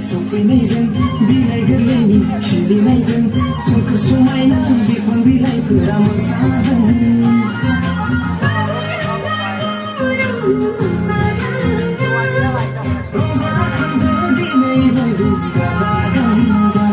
सफैनायजों बिलाइ गोरलैनि खिलिनायजों सोमखोर समायना बिफां बिलाइफोरा मोसादों रंजाखांदो दिनै बयबो गाजा गोमजा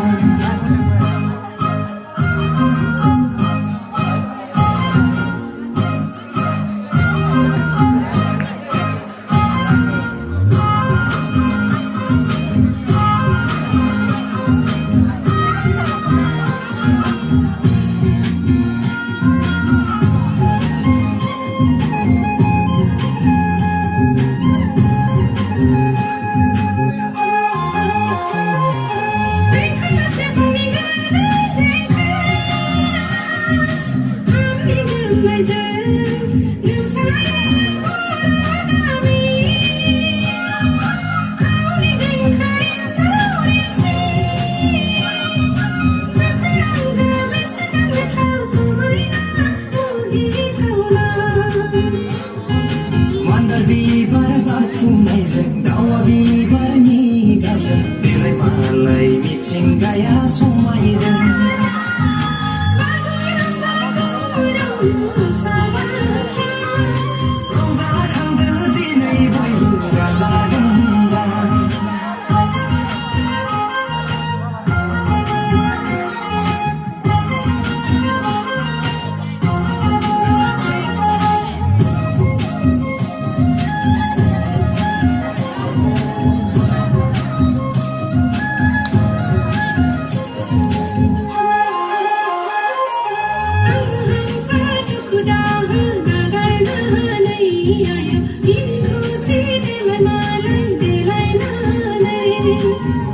बिबार बारफुनायजों दावा बिबारनि गाबजों देलाय मालाय मिथिंगाया समायदों रंजाखांदो दिनै बयबो गाजा गोमजा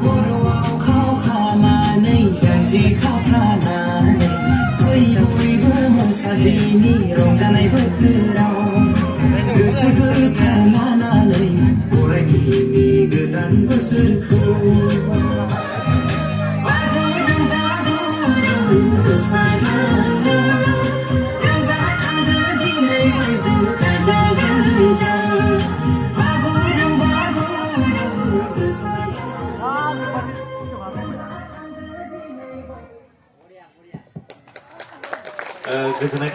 खर'आव खाव खानानै जानजि खाफ्रानानै फै बयबो मोसादिनि रंजानाय बोथोराव गोसो गोथार लानानै बरायदिनि गोदान बोसोरखौ बागुरुम बागुरुम मोसायो रंजाखांदो दिनै बयबो गाजा गोमजा गोजोननाय थाबाय